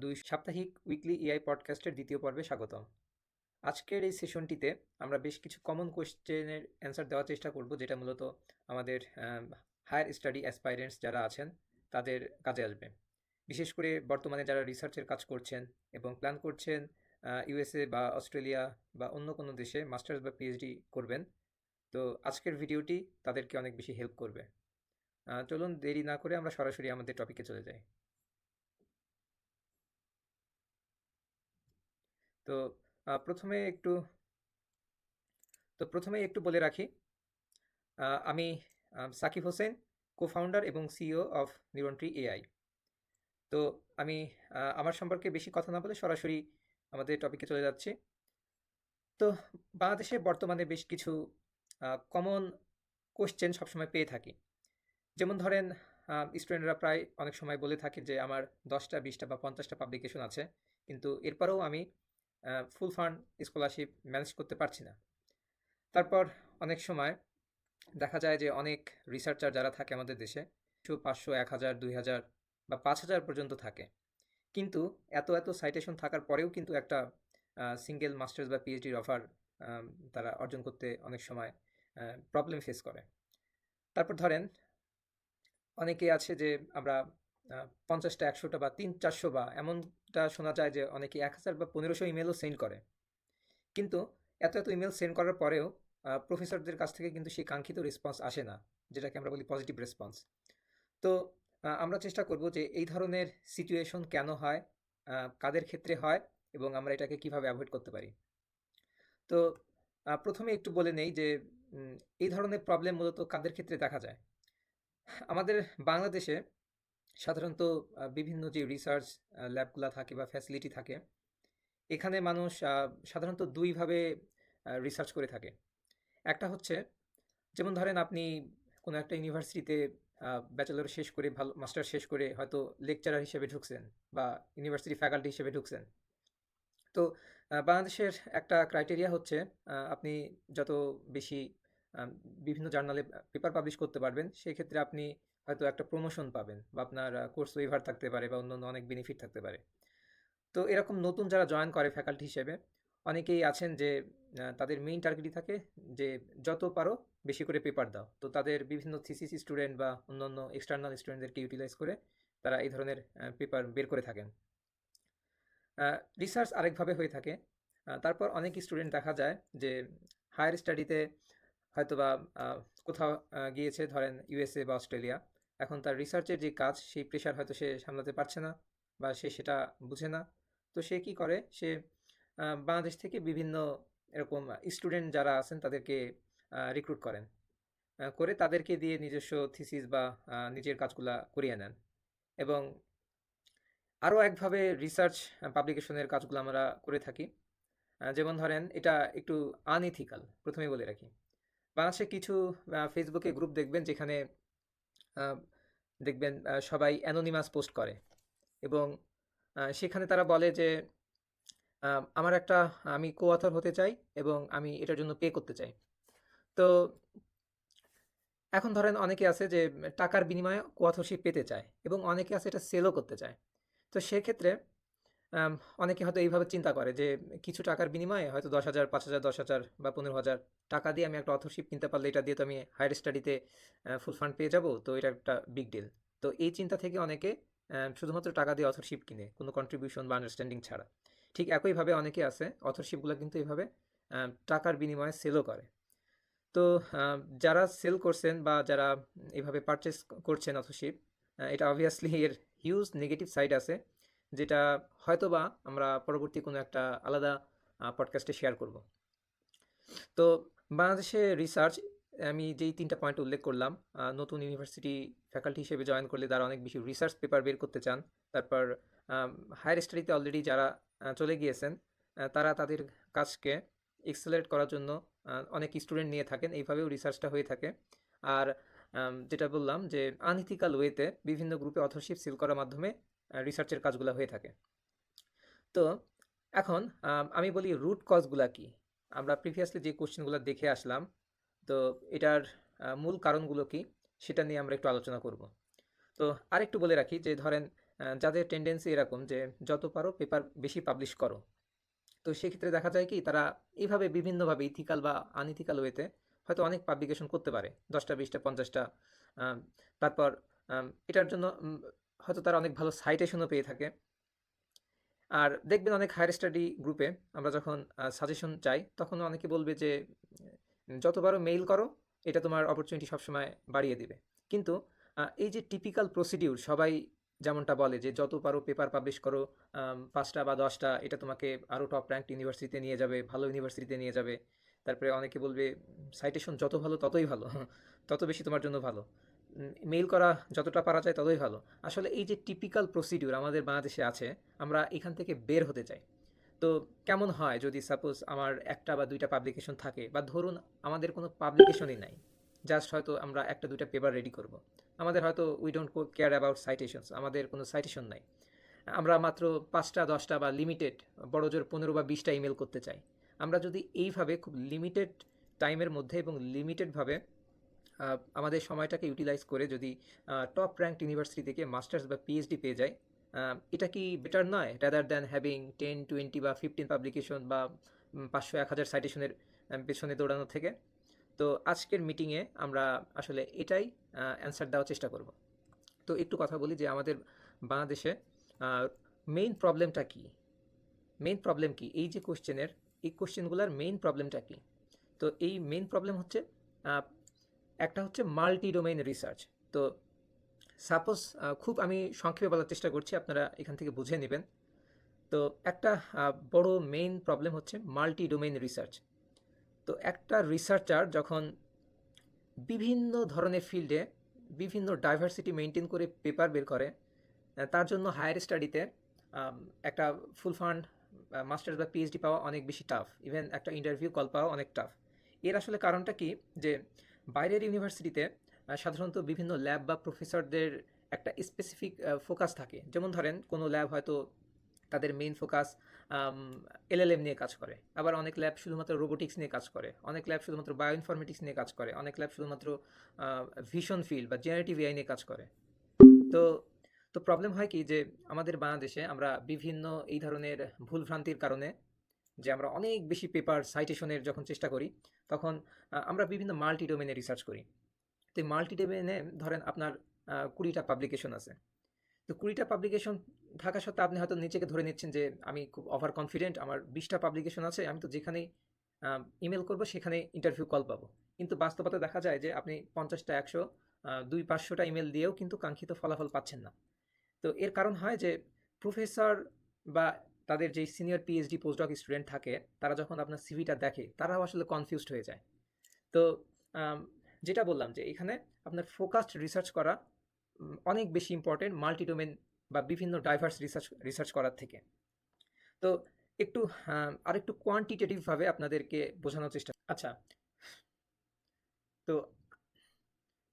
2 সাপ্তাহিক weekly AI পডকাস্টের দ্বিতীয় পর্বে স্বাগতম। আজকের এই সেশনটিতে আমরা বেশ কিছু কমন কোয়েশ্চেনের অ্যান্সার দেওয়ার চেষ্টা করব, যেটা মূলত আমাদের হায়ার স্টাডি অ্যাসপাইরেন্টস যারা আছেন তাদের কাজে আসবে। বিশেষ করে বর্তমানে যারা রিসার্চের কাজ করছেন এবং প্ল্যান করছেন ইউএসএ বা অস্ট্রেলিয়া বা অন্য কোনো দেশে মাস্টার্স বা পিএইচডি করবেন, তো আজকের ভিডিওটি তাদেরকে অনেক বেশি হেল্প করবে। চলুন দেরি না করে আমরা সরাসরি আমাদের টপিকে চলে যাই। তো আহ, প্রথমে একটু প্রথমেই একটু বলে রাখি, আমি সাকিব হোসেন, কো-ফাউন্ডার এবং সিইও অফ নিউরনট্রি এআই। তো আমি আমার সম্পর্কে বেশি কথা না বলে সরাসরি আমাদের টপিকে চলে যাচ্ছি। তো বাংলাদেশে বর্তমানে বেশ কিছু কমন কোশ্চেন সবসময় পেয়ে থাকি। যেমন ধরেন, স্টুডেন্টরা প্রায় অনেক সময় বলে থাকে যে আমার 10টা 20টা বা 50টা পাবলিকেশন আছে, কিন্তু এরপরেও আমি ফুল ফান্ড স্কলারশিপ ম্যানেজ করতে পারছি না। তারপর অনেক সময় দেখা যায় যে অনেক রিসার্চার যারা থাকে আমাদের দেশে, 500 1000 2000 বা 5000 পর্যন্ত থাকে, কিন্তু এত এত সাইটেশন থাকার পরেও কিন্তু একটা সিঙ্গেল মাস্টার্স বা পিএইচডির অফার তারা অর্জন করতে অনেক সময় প্রবলেম ফেস করে। তারপর ধরেন অনেকে আছে যে আমরা 50টা 100টা বা 300 400 বা এমনটা শোনা যায় যে অনেকে 1000 বা 1500 ইমেলও সেন্ড করে, কিন্তু এত এত ইমেল সেন্ড করার পরেও প্রফেসরদের কাছ থেকে কিন্তু সেই কাঙ্ক্ষিত রেসপন্স আসে না, যেটাকে আমরা বলি পজিটিভ রেসপন্স। তো আমরা চেষ্টা করব যে এই ধরনের সিচুয়েশন কেন হয়, কাদের ক্ষেত্রে হয় এবং আমরা এটাকে কিভাবে অ্যাভয়েড করতে পারি। তো প্রথমে একটু বলে নেই যে উম, এই ধরনের প্রবলেম মূলত কাদের ক্ষেত্রে দেখা যায়। আমাদের বাংলাদেশে সাধারণত বিভিন্ন যে রিসার্চ ল্যাবগুলো থাকে বা ফ্যাসিলিটি থাকে, এখানে মানুষ সাধারণত দুইভাবে রিসার্চ করে থাকে। একটা হচ্ছে, যেমন ধরেন আপনি কোনো একটা ইউনিভার্সিটিতে ব্যাচেলর শেষ করে, ভালো মাস্টার শেষ করে হয়তো লেকচারার হিসেবে ঢুকছেন বা ইউনিভার্সিটি ফ্যাকাল্টি হিসেবে ঢুকছেন। তো বাংলাদেশের একটা ক্রাইটেরিয়া হচ্ছে, আপনি যত বেশি আম, বিভিন্ন জার্নালে পেপার পাবলিশ করতে পারবেন, সেই ক্ষেত্রে আপনি হয়তো একটা প্রমোশন পাবেন বা আপনার কোর্স ওয়েভার থাকতে পারে বা অন্যান্য অনেক বেনিফিট থাকতে পারে। তো এরকম নতুন যারা জয়েন করে ফ্যাকাল্টি হিসেবে, অনেকেই আছেন যে তাদের মেইন টার্গেটই থাকে যে যত পারো বেশি করে পেপার দাও। তো তাদের বিভিন্ন থিসিস স্টুডেন্ট বা অন্যান্য এক্সটার্নাল স্টুডেন্টদেরকে ইউটিলাইজ করে তারা এই ধরনের পেপার বের করে থাকেন। রিসার্চ আরেকভাবে হয়ে থাকে। তারপর অনেক স্টুডেন্ট দেখা যায় যে হায়ার স্টাডিতে হয়তোবা আহ, কোথাও গিয়েছে, ধরেন ইউএসএ বা অস্ট্রেলিয়া। এখন তার রিসার্চের যে কাজ, সেই প্রেশার হয়তো সে সামলাতে পারছে না বা সে সেটা বুঝে না। তো সে কি করে, সে বাংলাদেশ থেকে বিভিন্ন এরকম স্টুডেন্ট যারা আছেন তাদেরকে রিক্রুট করেন, করে তাদেরকে দিয়ে নিজস্ব থিসিস বা নিজের কাজগুলা করিয়ে নেন। এবং আরও একভাবে রিসার্চ পাবলিকেশনের কাজগুলো আমরা করে থাকি। যেমন ধরেন, এটা একটু আনইথিক্যাল, প্রথমেই বলে রাখি। বাংলাদেশে কিছু ফেসবুকে গ্রুপ দেখবেন যেখানে আহ, দেখবেন সবাই অ্যানোনিমাস পোস্ট করে এবং সেখানে তারা বলে যে আমার একটা, আমি কো অথর হতে চাই এবং আমি এটার জন্য পে করতে চাই। তো এখন ধরেন অনেকে আছে যে টাকার বিনিময়ে কো অথরশিপ পেতে চায় এবং অনেকে আছে এটা সেলও করতে চায়। তো সেক্ষেত্রে আম, অনেকে হয়তো এইভাবে চিন্তা করে যে কিছু টাকার বিনিময়ে হয়তো 10,000 5,000 10,000 বা 15,000 টাকা দিয়ে আমি একটা অথরশিপ কিনতে পারলে এটা দিয়ে তো আমি হায়ার স্টাডিতে ফুল ফান্ড পেয়ে যাব, তো এটা একটা বিগ ডিল। তো এই চিন্তা থেকে অনেকে শুধুমাত্র টাকা দিয়ে অথরশিপ কিনে, কোনো কন্ট্রিবিউশন বা আন্ডারস্ট্যান্ডিং ছাড়া। ঠিক একইভাবে অনেকে আছে অথরশিপগুলো কিন্তু এইভাবে টাকার বিনিময়ে সেলও করে। তো যারা সেল করছেন বা যারা এইভাবে পারচেস করছেন অথরশিপ, এটা অবভিয়াসলি এর হিউজ নেগেটিভ সাইড আছে, যেটা হয়তোবা আমরা পরবর্তী কোনো একটা আলাদা পডকাস্টে শেয়ার করব। তো বাংলাদেশে রিসার্চ, আমি যেই 3টা পয়েন্ট উল্লেখ করলাম, নতুন ইউনিভার্সিটি ফ্যাকাল্টি হিসেবে জয়েন করলে তারা অনেক বেশি রিসার্চ পেপার বের করতে চান। তারপর হায়ার স্টাডিতে অলরেডি যারা চলে গিয়েছেন, তারা তাদের কাজকে এক্সেলারেট করার জন্য অনেক স্টুডেন্ট নিয়ে থাকেন, এইভাবেও রিসার্চটা হয়ে থাকে। আর যেটা বললাম যে আনইথিক্যাল ওয়েতে বিভিন্ন গ্রুপে অথরশিপ সিল করার মাধ্যমে রিসার্চের কাজগুলো হয়ে থাকে। তো এখন আমি বলি রুট কজগুলা কি। আমরা প্রিভিয়াসলি যে কোশ্চেনগুলো দেখে আসলাম, তো এটার মূল কারণগুলো কি সেটা নিয়ে আমরা একটু আলোচনা করব। তো আরেকটু বলে রাখি যে ধরেন যাদের টেন্ডেন্সি এরকম যে যত পারো পেপার বেশি পাবলিশ করো। তো সেক্ষেত্রে দেখা যায় কি তারা এইভাবে বিভিন্নভাবে ইথিক্যাল বা আনইথিক্যাল ওয়েতে হয়তো অনেক পাবলিকেশন করতে পারে, 10টা 20টা 50টা। তারপর এটার জন্য হয়তো তারা অনেক ভালো সাইটেশনও পেয়ে থাকে। আর দেখবেন অনেক হায়ার স্টাডি গ্রুপে আমরা যখন সাজেশন চাই তখন অনেকে বলবে যে যতবারও মেইল করো এটা তোমার অপরচুনিটি সবসময় বাড়িয়ে দিবে। কিন্তু এই যে টিপিক্যাল প্রসিডিউর সবাই যেমনটা বলে যে যত পারো পেপার পাবলিশ করো, 5টা বা 10টা, এটা তোমাকে আরও টপ র্যাঙ্ক ইউনিভার্সিটিতে নিয়ে যাবে, ভালো ইউনিভার্সিটিতে নিয়ে যাবে। তারপরে অনেকে বলবে সাইটেশন যত ভালো ততই ভালো তত বেশি তোমার জন্য ভালো, মেইল করা যতটা পারা যায় ততই ভালো। আসলে এই যে টিপিক্যাল প্রসিডিউর আমাদের বাংলাদেশে আছে, আমরা এখান থেকে বের হতে চাই। তো কেমন হয় যদি সাপোজ আমার একটা বা দুইটা পাবলিকেশন থাকে, বা ধরুন আমাদের কোনো পাবলিকেশনই নাই, জাস্ট হয়তো আমরা একটা দুইটা পেপার রেডি করব, আমাদের হয়তো we don't care about citations, আমাদের কোনো সাইটেশন নাই, আমরা মাত্র 5টা 10টা বা লিমিটেড, বড় জোর 15 বা 20টা ইমেল করতে চাই। আমরা যদি এইভাবে খুব লিমিটেড টাইমের মধ্যে এবং লিমিটেডভাবে আমাদের সময়টাকে ইউটিলাইজ করে যদি টপ র্যাঙ্কড ইউনিভার্সিটি থেকে মাস্টার্স বা পিএইচডি পেয়ে যায়, এটা কি বেটার নয় রাদার দ্যান হ্যাভিং 10 20 বা 15 পাবলিকেশন বা 500 1000 সাইটেশনের পেছনে দৌড়ানো থেকে? তো আজকের মিটিংয়ে আমরা আসলে এটাই অ্যান্সার দেওয়ার চেষ্টা করব। তো একটু কথা বলি যে আমাদের বাংলাদেশে মেইন প্রবলেমটা কি, মেইন প্রবলেম কি এই যে কোশ্চেনের, এই কোশ্চেনগুলোর মেইন প্রবলেমটা কি? তো এই মেইন প্রবলেম হচ্ছে একটা হচ্ছে মাল্টি ডোমেইন রিসার্চ। তো সাপোজ খুব আমি সংক্ষেপে বলার চেষ্টা করছি, আপনারা এখান থেকে বুঝে নেবেন। তো একটা বড় মেইন প্রবলেম হচ্ছে মাল্টি ডোমেইন রিসার্চ। তো একটা রিসার্চার যখন বিভিন্ন ধরনের ফিল্ডে বিভিন্ন ডাইভার্সিটি মেনটেন করে পেপার বের করে, তার জন্য হায়ার স্টাডিতে একটা ফুল ফান্ড মাস্টার্স বা পিএইচডি পাওয়া অনেক বেশি টাফ, ইভেন একটা ইন্টারভিউ কল পাওয়া অনেক টাফ। এর আসলে কারণটা কি, যে বাইরের ইউনিভার্সিটিতে সাধারণত বিভিন্ন ল্যাব বা প্রফেসরদের একটা স্পেসিফিক ফোকাস থাকে। যেমন ধরেন কোনো ল্যাব হয়তো তাদের মেইন ফোকাস এলএলএম নিয়ে কাজ করে, আবার অনেক ল্যাব শুধুমাত্র রোবোটিক্স নিয়ে কাজ করে, অনেক ল্যাব শুধুমাত্র বায়োইনফরমেটিক্স নিয়ে কাজ করে, অনেক ল্যাব শুধুমাত্র ভিশন ফিল্ড বা জেনারেটিভ এআই নিয়ে কাজ করে। তো তো প্রবলেম হয় কি, যে আমাদের বাংলাদেশে আমরা বিভিন্ন এই ধরনের ভুলভ্রান্তির কারণে, যে আমরা অনেক বেশি পেপার সাইটেশনের যখন চেষ্টা করি, তখন আমরা বিভিন্ন মাল্টি ডোমেনে রিসার্চ করি। তো এই মাল্টি ডোমেনে ধরেন আপনার 20টা পাবলিকেশন আছে। তো 20টা পাবলিকেশন থাকা সত্ত্বেও আপনি হয়তো নিজেকে ধরে নিচ্ছেন যে আমি খুব ওভার কনফিডেন্ট, আমার 20টা পাবলিকেশন আছে, আমি তো যেখানেই ইমেল করবো সেখানে ইন্টারভিউ কল পাবো। কিন্তু বাস্তবতা দেখা যায় যে আপনি 50টা 100 200-500টা ইমেল দিয়েও কিন্তু কাঙ্ক্ষিত ফলাফল পাচ্ছেন না। তো এর কারণ হয় যে প্রফেসর বা তাদের যে সিনিয়র পিএইচডি পোস্টডক স্টুডেন্ট থাকে, তারা যখন আপনার সিভিটা দেখে তারাও আসলে কনফিউজড হয়ে যায়। তো আম, যেটা বললাম যে এখানে আপনার ফোকাসড রিসার্চ করা অনেক বেশি ইম্পর্টেন্ট মাল্টি ডোমেন বা বিভিন্ন ডাইভার্স রিসার্চ রিসার্চ করার থেকে। তো একটু আরেকটু কোয়ান্টিটেটিভভাবে আপনাদেরকে বোঝানোর চেষ্টা, আচ্ছা। তো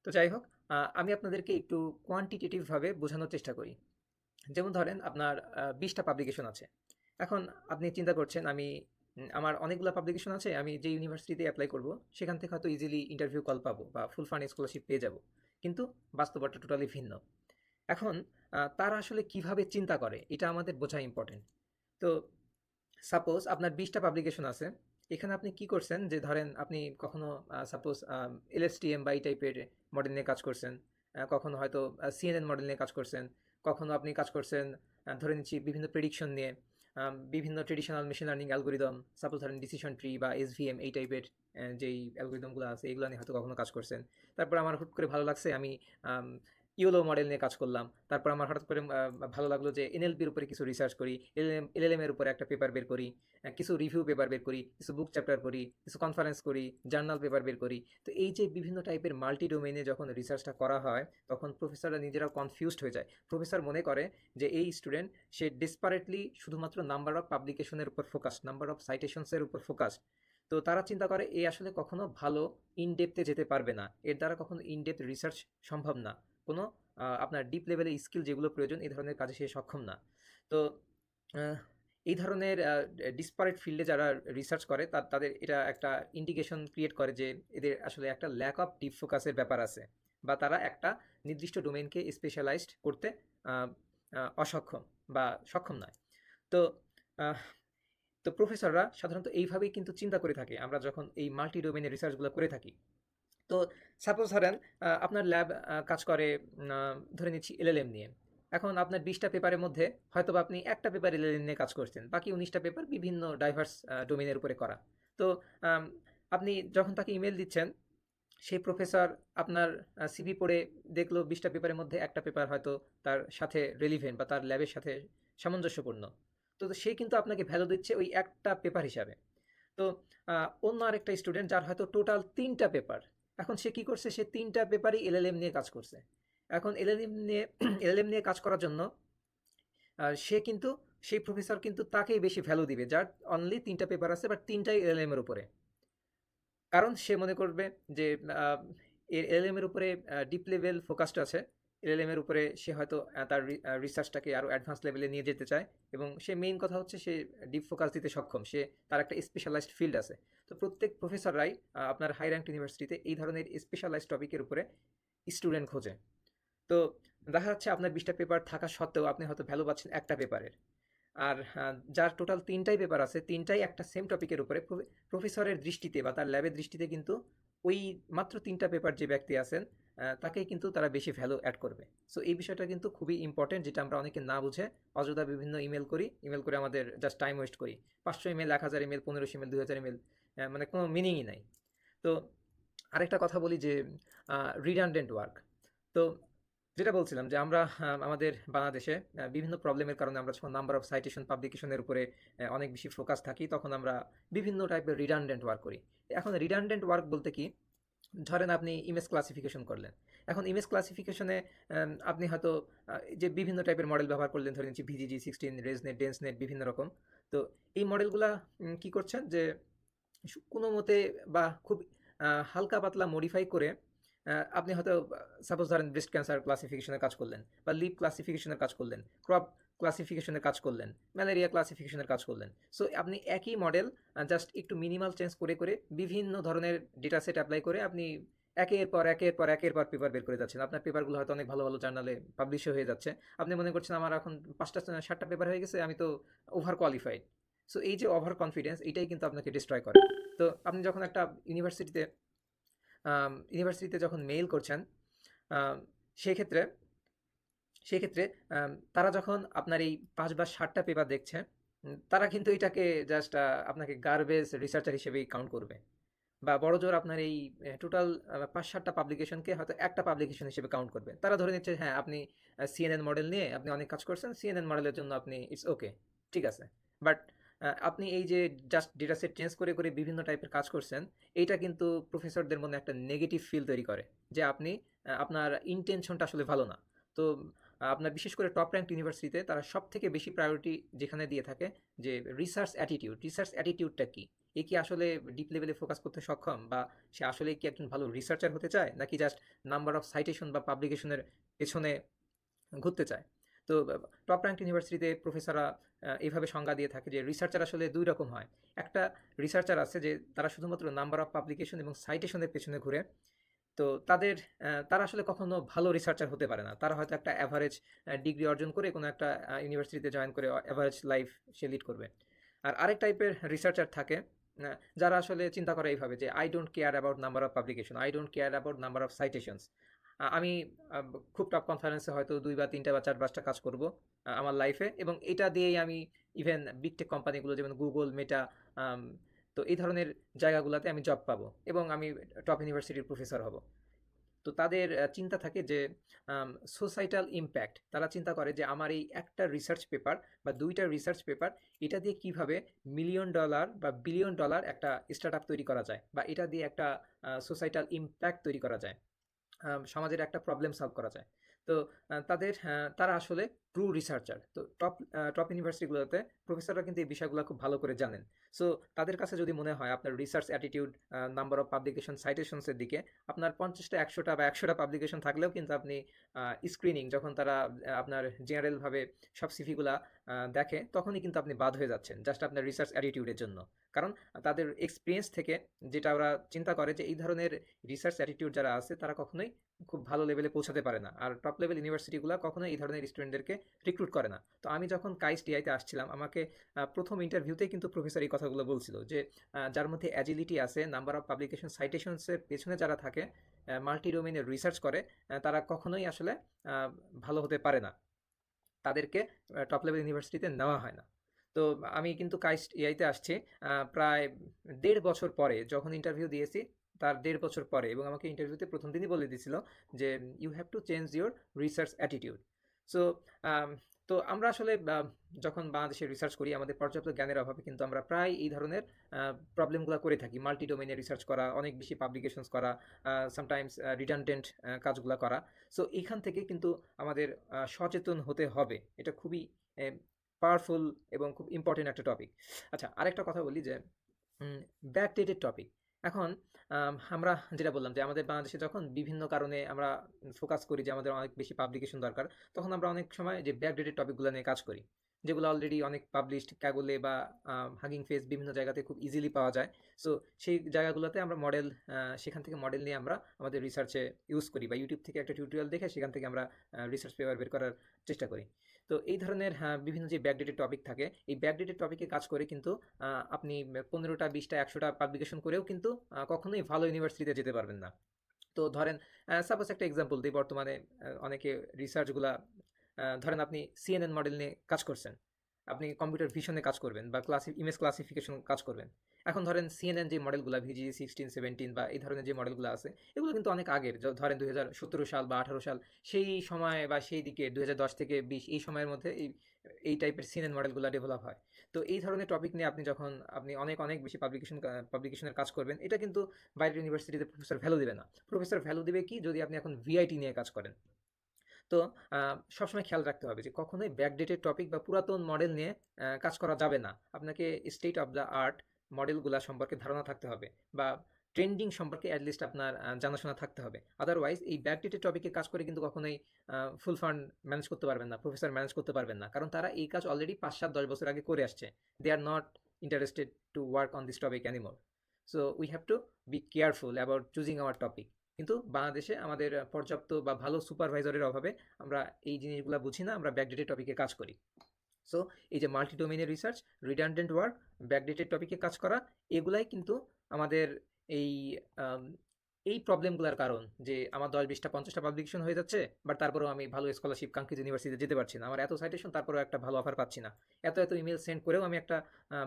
তো যাই হোক, আমি আপনাদেরকে একটু কোয়ান্টিটেটিভভাবে বোঝানোর চেষ্টা করি। যেমন ধরেন আপনার 20টা পাবলিকেশন আছে। এখন আপনি চিন্তা করছেন আমি আমার অনেকগুলো পাবলিকেশন আছে, আমি যে ইউনিভার্সিটিতে অ্যাপ্লাই করব সেখান থেকে হয়তো ইজিলি ইন্টারভিউ কল পাবো বা ফুল ফান্ড স্কলারশিপ পেয়ে যাব। কিন্তু বাস্তবতা টোটালি ভিন্ন। এখন তারা আসলে কিভাবে চিন্তা করে এটা আমাদের বোঝা ইম্পর্টেন্ট। তো সাপোজ আপনার 20টা পাবলিকেশন আছে, এখানে আপনি কি করছেন, যে ধরেন আপনি কখনো সাপোজ এলএসটিএম বা এই টাইপের মডেল নিয়ে কাজ করছেন, কখনো হয়তো সিএনএন মডেল নিয়ে কাজ করছেন, কখনো আপনি কাজ করছেন ধরে নিচ্ছি বিভিন্ন প্রেডিকশন নিয়ে, বিভিন্ন traditional machine learning algorithm, suppose ধরেন ডিসিশন ট্রি বা এসভিএম এই টাইপের যেই অ্যালগোরিদমগুলো আছে এগুলো নিয়ে হয়তো কখনো কাজ করছেন। তারপর আমার হুট করে ভালো লাগছে, আমি ইউলো মডেল নিয়ে কাজ করলাম। তারপর আমার হঠাৎ করে ভালো লাগলো যে এনএলপির উপরে কিছু রিসার্চ করি, এলএলএম এর উপরে একটা পেপার বের করি, কিছু রিভিউ পেপার বের করি, কিছু বুক চ্যাপ্টার করি, কিছু কনফারেন্স করি, জার্নাল পেপার বের করি। তো এই যে বিভিন্ন টাইপের মাল্টি ডোমেইনে যখন রিসার্চটা করা হয় তখন প্রফেসররা নিজেরাও কনফিউজড হয়ে যায়। প্রফেসর মনে করে যে এই স্টুডেন্ট সে ডিসপারেটলি শুধুমাত্র নাম্বার অফ পাবলিকেশনের উপর ফোকাস, নাম্বার অফ সাইটেশনসের উপর ফোকাস। তো তারা চিন্তা করে এ আসলে কখনো ভালো ইনডেপথে যেতে পারবে না, এর দ্বারা কখনো ইনডেপথ রিসার্চ সম্ভব না, কোনো আপনার ডিপ লেভেলের স্কিল যেগুলো প্রয়োজন এই ধরনের কাজে সে সক্ষম না। তো আহ, এই ধরনের ডিসপারেট ফিল্ডে যারা রিসার্চ করে তাদের এটা একটা ইন্ডিকেশন ক্রিয়েট করে যে এদের আসলে একটা ল্যাক অফ ডিপ ফোকাসের ব্যাপার আছে, বা তারা একটা নির্দিষ্ট ডোমেনকে স্পেশালাইজড করতে অসক্ষম বা সক্ষম নয়। তো আহ, তো প্রফেসররা সাধারণত এইভাবেই কিন্তু চিন্তা করে থাকে আমরা যখন এই মাল্টি ডোমেনের রিসার্চগুলো করে থাকি। তো সাপোজ ধরেন আপনার ল্যাব কাজ করে ধরে নিচ্ছি এলএলএম নিয়ে। এখন আপনার 20টা পেপারের মধ্যে হয়তোবা আপনি একটা পেপার এলএলএম নিয়ে কাজ করছেন, বাকি 19টা পেপার বিভিন্ন ডাইভার্স ডোমেনের উপরে করা। তো আম, আপনি যখন তাকে ইমেল দিচ্ছেন, সেই প্রফেসর আপনার সিভি পড়ে দেখলো 20টা পেপারের মধ্যে একটা পেপার হয়তো তার সাথে রেলিভেন্ট বা তার ল্যাবের সাথে সামঞ্জস্যপূর্ণ। তো সে কিন্তু আপনাকে ভ্যালু দিচ্ছে ওই একটা পেপার হিসাবে। তো অন্য আরেকটা স্টুডেন্ট যার হয়তো টোটাল 3টা পেপার, এখন সে কি করছে, সে 3টা পেপারই এলএলএম নিয়ে কাজ করছে। এখন এলএলএম নিয়ে এলএলএম নিয়ে কাজ করার জন্য সে কিন্তু সেই প্রফেসর কিন্তু তাকেই বেশি ভ্যালু দিবে যার অনলি 3টা পেপার আছে বাট 3টাই এলএলএম এর উপরে। কারণ সে মনে করবে যে এলএলএম এর উপরে ডিপ লেভেল ফোকাসড আছে, এলএলএম এর উপরে সে হয়তো তার রিসার্চটাকে আরও অ্যাডভান্স লেভেলে নিয়ে যেতে চায়, এবং সে মেইন কথা হচ্ছে সে ডিপ ফোকাস দিতে সক্ষম, সে তার একটা স্পেশালাইজড ফিল্ড আছে। তো প্রত্যেক প্রফেসররাই আপনার হাই র্যাঙ্ক ইউনিভার্সিটিতে এই ধরনের স্পেশালাইজড টপিকের উপরে স্টুডেন্ট খোঁজে। তো দেখা যাচ্ছে আপনার 20টা পেপার থাকা সত্ত্বেও আপনি হয়তো ভ্যালু পাচ্ছেন একটা পেপারের। আর যার টোটাল 3টাই পেপার আছে, 3টাই একটা সেম টপিকের উপরে, প্রফেসরের দৃষ্টিতে বা তার ল্যাবের দৃষ্টিতে কিন্তু ওই মাত্র 3টা পেপার যে ব্যক্তি আছেন তাকেই কিন্তু তারা বেশি ভ্যালু অ্যাড করবে। সো এই বিষয়টা কিন্তু খুবই ইম্পর্টেন্ট, যেটা আমরা অনেকে না বুঝে অযথা বিভিন্ন ইমেল করি, ইমেল করে আমাদের জাস্ট টাইম ওয়েস্ট করি। 500 ইমেল, 1000 ইমেল, 1500 ইমেল, 2000 ইমেল, মানে কোনো মিনিংই নাই। তো আরেকটা কথা বলি যে রিডান্ডেন্ট ওয়ার্ক। তো যেটা বলছিলাম যে আমরা আমাদের বাংলাদেশে বিভিন্ন প্রবলেমের কারণে আমরা যখন নাম্বার অফ সাইটেশন পাবলিকেশনের উপরে অনেক বেশি ফোকাস থাকি, তখন আমরা বিভিন্ন টাইপের রিডান্ডেন্ট ওয়ার্ক করি। এখন রিডান্ডেন্ট ওয়ার্ক বলতে কি, ধরেন আপনি ইমেজ ক্লাসিফিকেশন করলেন। এখন ইমেজ ক্লাসিফিকেশনে আপনি হয়তো যে বিভিন্ন টাইপের মডেল ব্যবহার করলেন, ধরে নিচ্ছি VGG16, রেজনেট, ডেন্সনেট, বিভিন্ন রকম। তো এই মডেলগুলা কি করছেন যে কোনো মতে বা খুব হালকা পাতলা মডিফাই করে আপনি হয়তো সাপোজ ধরেন ব্রেস্ট ক্যান্সার ক্লাসিফিকেশনের কাজ করলেন, বা লিপ ক্লাসিফিকেশনের কাজ করলেন, ক্রপ ক্লাসিফিকেশনের কাজ করলেন, ম্যালেরিয়া ক্লাসিফিকেশনের কাজ করলেন। সো আপনি একই মডেল জাস্ট একটু মিনিমাল চেঞ্জ করে করে বিভিন্ন ধরনের ডেটা সেট অ্যাপ্লাই করে আপনি একের পর পেপার বের করে যাচ্ছেন। আপনার পেপারগুলো হয়তো অনেক ভালো ভালো জার্নালে পাবলিশ হয়ে যাচ্ছে। আপনি মনে করছেন আমার এখন 5টা 7টা পেপার হয়ে গেছে, আমি তো ওভার কোয়ালিফাইড। সো এই যে ওভার কনফিডেন্স, এটাই কিন্তু আপনাকে ডিস্ট্রয় করে। তো আপনি যখন একটা ইউনিভার্সিটিতে যখন মেইল করছেন, আম, সেক্ষেত্রে সেক্ষেত্রে তারা যখন আপনার এই 5 বা 7টা পেপার দেখছে, তারা কিন্তু এটাকে জাস্ট আপনাকে গার্বেজ রিসার্চার হিসেবেই কাউন্ট করবে, বা বড়জোর আপনার এই টোটাল 5-7টা পাবলিকেশনকে হয়তো একটা পাবলিকেশন হিসেবে কাউন্ট করবে। তারা ধরে নিচ্ছে হ্যাঁ, আপনি সিএনএন মডেল নিয়ে আপনি অনেক কাজ করছেন, সিএনএন মডেলের জন্য আপনি ইটস ওকে, ঠিক আছে। বাট আপনি এই যে জাস্ট ডেটা সেট চেঞ্জ করে করে বিভিন্ন টাইপের কাজ করছেন, এইটা কিন্তু প্রফেসরদের মধ্যে একটা নেগেটিভ ফিল তৈরি করে যে আপনি আপনার ইন্টেনশনটা আসলে ভালো না। তো আপনার বিশেষ করে টপ র্যাঙ্ক ইউনিভার্সিটিতে তারা সব থেকে বেশি প্রায়োরিটি যেখানে দিয়ে থাকে যে রিসার্চ অ্যাটিটিউডটা কী, এ কি আসলে ডিপ লেভেলে ফোকাস করতে সক্ষম, বা সে আসলে কি একজন ভালো রিসার্চার হতে চায়, নাকি জাস্ট নাম্বার অফ সাইটেশন বা পাবলিকেশনের পেছনে ঘুরতে চায়। তো টপ র্যাঙ্ক ইউনিভার্সিটিতে প্রফেসররা এইভাবে সংজ্ঞা দিয়ে থাকে যে রিসার্চার আসলে 2 রকম হয়। একটা রিসার্চার আছে যে তারা শুধুমাত্র নাম্বার অফ পাবলিকেশন এবং সাইটেশনের পেছনে ঘুরে। তো তারা আসলে কখনো ভালো রিসার্চার হতে পারে না। তারা হয়তো একটা অ্যাভারেজ ডিগ্রি অর্জন করে কোনো একটা ইউনিভার্সিটিতে জয়েন করে অ্যাভারেজ লাইফ সে লিড করবে। আর আরেক টাইপের রিসার্চার থাকে যারা আসলে চিন্তা করে এইভাবে যে I don't care about number of publication, I don't care about number of citations. আমি খুব টপ কনফারেন্সে হয়তো 2 বা 3টা বা 4-5টা কাজ করব আমার লাইফে, এবং এটা দিয়েই আমি ইভেন বিগ টেক কোম্পানিগুলো যেমন গুগল, মেটা, তো এই ধরনের জায়গাগুলোতে আমি জব পাবো এবং আমি টপ ইউনিভার্সিটির প্রফেসর হব। তো তাদের চিন্তা থাকে যে সোসাইটাল ইম্প্যাক্ট, তারা চিন্তা করে যে আমার এই একটা রিসার্চ পেপার বা 2টা রিসার্চ পেপার, এটা দিয়ে কিভাবে $1,000,000 বা $1,000,000,000 একটা স্টার্ট আপ তৈরি করা যায়, বা এটা দিয়ে একটা সোসাইটাল ইম্প্যাক্ট তৈরি করা যায়, সমাজের একটা প্রবলেম সলভ করা যায়। তো তারা আসলে ট্রু রিসার্চার। তো টপ ইউনিভার্সিটিগুলোতে প্রফেসররা কিন্তু এই বিষয়গুলো খুব ভালো করে জানেন। সো তাদের কাছে যদি মনে হয় আপনার research attitude, number of publication, সাইটেশনসের দিকে আপনার 50টা 100টা বা 100টা পাবলিকেশন থাকলেও কিন্তু আপনি স্ক্রিনিং যখন তারা আপনার জেনারেলভাবে সব সিভিগুলা দেখে, তখনই কিন্তু আপনি বাদ হয়ে যাচ্ছেন জাস্ট আপনার রিসার্চ অ্যাটিটিউডের জন্য। কারণ তাদের এক্সপিরিয়েন্স থেকে যেটা ওরা চিন্তা করে যে এই ধরনের রিসার্চ অ্যাটিটিউড যারা আছে তারা কখনোই খুব ভালো লেভেলে পৌঁছাতে পারে না। আর টপ লেভেল ইউনিভার্সিটিগুলো কখনোই এই ধরনের স্টুডেন্টদেরকে রিক্রুট করে না। তো আমি যখন কাইস টিআইতে আসছিলাম, আমাকে প্রথম ইন্টারভিউতেই কিন্তু প্রফেসর এই কথাগুলো বলছিল যে যার মধ্যে অ্যাজিলিটি আছে, নাম্বার অফ পাবলিকেশন সাইটেশনসের পেছনে যারা থাকে, মাল্টি ডোমেইনে রিসার্চ করে, তারা কখনোই আসলে ভালো হতে পারে না, তাদেরকে টপ লেভেল ইউনিভার্সিটিতে নেওয়া হয় না। তো আমি কিন্তু কাইস্ট এআইতে আসছি প্রায় ১.৫ বছর পরে, যখন ইন্টারভিউ দিয়েছি তার ১.৫ বছর পরে, এবং আমাকে ইন্টারভিউতে প্রথম দিনই বলে দিয়েছিল যে you have to change your research attitude. So তো আমরা আসলে যখন বাংলাদেশে রিসার্চ করি, আমাদের পর্যাপ্ত জ্ঞানের অভাবে কিন্তু আমরা প্রায় এই ধরনের প্রবলেমগুলো করে থাকি, মাল্টি ডোমেইনে রিসার্চ করা, অনেক বেশি পাবলিকেশনস করা, সামটাইমস রিডান্ডেন্ট কাজগুলো করা। সো এইখান থেকে কিন্তু আমাদের সচেতন হতে হবে। এটা খুবই পাওয়ারফুল এবং খুব ইম্পর্টেন্ট একটা টপিক। আচ্ছা, আরেকটা কথা বলি যে ব্যাকডেটেড টপিক। এখন আমরা যেটা বললাম যে আমাদের বাংলাদেশে যখন বিভিন্ন কারণে আমরা ফোকাস করি যে আমাদের অনেক বেশি পাবলিকেশন দরকার, তখন আমরা অনেক সময় যে ব্যাকডেটেড টপিকগুলো নিয়ে কাজ করি, যেগুলো অলরেডি অনেক পাবলিশড ক্যাগলে বা হাগিং ফেস বিভিন্ন জায়গাতে খুব ইজিলি পাওয়া যায়। সো সেই জায়গাগুলোতে আমরা মডেল, সেখান থেকে মডেল নিয়ে আমরা আমাদের রিসার্চে ইউজ করি, বা ইউটিউব থেকে একটা টিউটোরিয়াল দেখে সেখান থেকে আমরা রিসার্চ পেপার বের করার চেষ্টা করি। তো এই ধরনের বিভিন্ন যে ব্যাকডেটেড টপিক থাকে, এই ব্যাকডেটেড টপিকে কাজ করে কিন্তু আপনি 15টা 20টা 100টা পাবলিকেশন করেও কিন্তু কখনোই ভালো ইউনিভার্সিটিতে যেতে পারবেন না। তো ধরেন সাপোজ একটা এক্সাম্পল দিই, বর্তমানে অনেকে রিসার্চগুলা, ধরেন আপনি সিএনএন মডেল নিয়ে কাজ করছেন, আপনি কম্পিউটার ভিশনে কাজ করবেন বা ইমেজ ক্লাসিফিকেশন কাজ করবেন। এখন ধরেন সিএনএন যে মডেলগুলো ভিজি 16, 17 বা এই ধরনের যে মডেলগুলো আছে, এগুলো কিন্তু অনেক আগের, ধরেন 2017 সাল বা 18 সাল, সেই সময় বা সেই দিকে 2010 থেকে 20 এই সময়ের মধ্যে এই টাইপের সিএনএন মডেলগুলো ডেভেলপ হয়। তো এই ধরনের টপিক নিয়ে আপনি অনেক অনেক বেশি পাবলিকেশনের কাজ করবেন, এটা কিন্তু বাইরের ইউনিভার্সিটিতে প্রফেসর ভ্যালু দিবে না। প্রফেসর ভ্যালু দিবে কি, যদি আপনি এখন ভিআইটি নিয়ে কাজ করেন। তো সবসময় খেয়াল রাখতে হবে যে কখনোই ব্যাকডেটেড টপিক বা পুরাতন মডেল নিয়ে কাজ করা যাবে না। আপনাকে স্টেট অফ দ্য আর্ট মডেলগুলা সম্পর্কে ধারণা থাকতে হবে, বা ট্রেন্ডিং সম্পর্কে অ্যাটলিস্ট আপনার জানাশোনা থাকতে হবে। আদারওয়াইজ এই ব্যাকডেটেড টপিকে কাজ করে কিন্তু কখনোই ফুল ফান্ড ম্যানেজ করতে পারবেন না, প্রফেসর ম্যানেজ করতে পারবেন না, কারণ তারা এই কাজ অলরেডি 5, 7, 10 বছর আগে করে আসছে। They are not interested to work on this topic anymore. So we have to be careful about choosing our topic. কিন্তু বাংলাদেশে আমাদের পর্যাপ্ত বা ভালো সুপারভাইজারের অভাবে আমরা এই জিনিসগুলো বুঝি না, আমরা ব্যাকডেটেড টপিকে কাজ করি। সো এই যে মাল্টি ডোমেইনের রিসার্চ, রিডান্ডেন্ট ওয়ার্ক, ব্যাকডেটেড টপিকে কাজ করা, এগুলাই কিন্তু আমাদের এই এই প্রবলেমগুলোর কারণ, যে আমার 10, 20টা 50টা পাবলিকেশন হয়ে যাচ্ছে, বাট তারপরেও আমি ভালো স্কলারশিপ কাঙ্ক্ষিত ইউনিভার্সিটিতে যেতে পারছি না, আমার এত সাইটেশন তারপরেও একটা ভালো অফার পাচ্ছি না, এত এত ইমেল সেন্ড করেও আমি একটা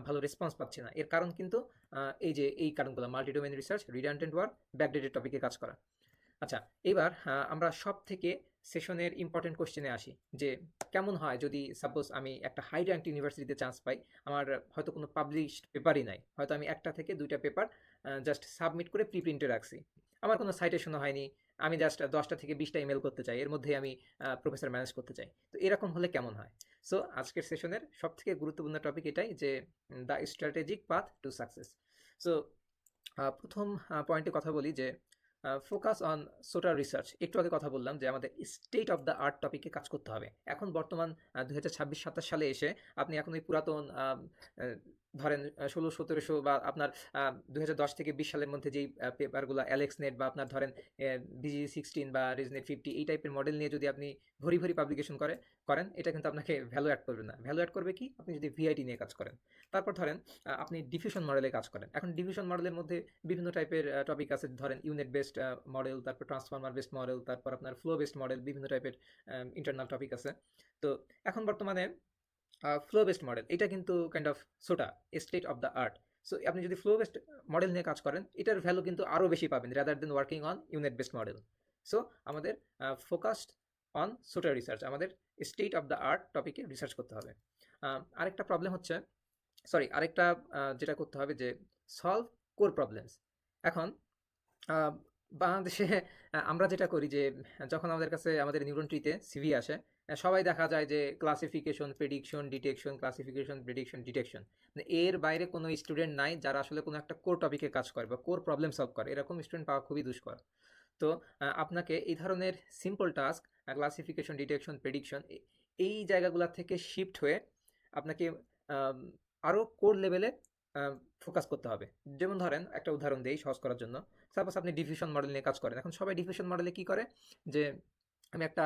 ভালো রেসপন্স পাচ্ছি না। এর কারণ কিন্তু এই কারণগুলো, multi domain research, redundant work, backdated টপিকে কাজ করা। আচ্ছা, এবার আমরা সব থেকে সেশনের ইম্পর্টেন্ট কোশ্চেনে আসি, যে কেমন হয় যদি সাপোজ আমি একটা হাই র্যাঙ্ক ইউনিভার্সিটিতে চান্স পাই, আমার হয়তো কোনো পাবলিশড পেপারই নাই, হয়তো আমি 1টা থেকে 2টা পেপার জাস্ট সাবমিট করে প্রিপ্রিন্টে রাখছি, আমার কোনো সাইটেশনও হয়নি, আমি জাস্ট 10টা থেকে 20টা ইমেল করতে চাই, এর মধ্যেই আমি প্রফেসর ম্যানেজ করতে চাই। তো এরকম হলে কেমন হয়? সো আজকের সেশনের সব থেকে গুরুত্বপূর্ণ টপিক এটাই, যে the strategic path to success. So প্রথম পয়েন্টে কথা বলি যে ফোকাস অন সোটা রিসার্চ। একটু আগে কথা বললাম যে আমাদের স্টেট অফ দ্য আর্ট টপিকে কাজ করতে হবে। এখন বর্তমান 2026-27 সালে এসে আপনি এখন ওই পুরাতন ধরেন 1600-1700 বা আপনার 2010 থেকে 20 সালের মধ্যে যেই পেপারগুলো অ্যালেক্সনেট বা আপনার ধরেন বিজি 16 বা রেজনেট 50 এই টাইপের মডেল নিয়ে যদি আপনি ভরি ভরি পাবলিকেশন করেন, এটা কিন্তু আপনাকে ভ্যালু অ্যাড করবে না। ভ্যালু অ্যাড করবে কি, আপনি যদি ভিআইটি নিয়ে কাজ করেন। তারপর ধরেন আপনি ডিফিউশন মডেলে কাজ করেন। এখন ডিফিউশন মডেলের মধ্যে বিভিন্ন টাইপের টপিক আছে, ধরেন ইউনিট বেসড মডেল, তারপর ট্রান্সফর্মার বেসড মডেল, তারপর আপনার ফ্লো বেসড মডেল, বিভিন্ন টাইপের ইন্টারনাল টপিক আছে। তো এখন বর্তমানে ফ্লো বেসড মডেল, এটা কিন্তু kind of SOTA, state of the art. So আপনি যদি ফ্লো বেসড মডেল নিয়ে কাজ করেন, এটার ভ্যালু কিন্তু আরও বেশি পাবেন rather than working on unit based model. So আমাদের ফোকাসড অন সোটা রিসার্চ, আমাদের স্টেট অফ দ্য আর্ট টপিকে রিসার্চ করতে হবে। আরেকটা প্রবলেম হচ্ছে, আরেকটা যেটা করতে হবে, যে সলভ কোর প্রবলেমস। এখন বাংলাদেশে আমরা যেটা করি যে যখন আমাদের কাছে আমাদের নিউরন ট্রিতে সিভি আসে, সবাই দেখা যায় যে classification, prediction, detection, classification, prediction, detection, মানে এর বাইরে কোনো স্টুডেন্ট নাই যারা আসলে কোনো একটা কোর টপিকে কাজ করে বা কোর প্রবলেম সলভ করে, এরকম স্টুডেন্ট পাওয়া খুবই দুষ্কর। তো আপনাকে এই ধরনের simple task, classification, detection, prediction, এই জায়গাগুলো থেকে শিফট হয়ে আপনাকে আরও কোর লেভেলে ফোকাস করতে হবে। যেমন ধরেন একটা উদাহরণ দেই সহজ করার জন্য, সাপোজ আপনি ডিফিউশন মডেল নিয়ে কাজ করেন। এখন সবাই ডিফিউশন মডেলে কী করে, যে আমি একটা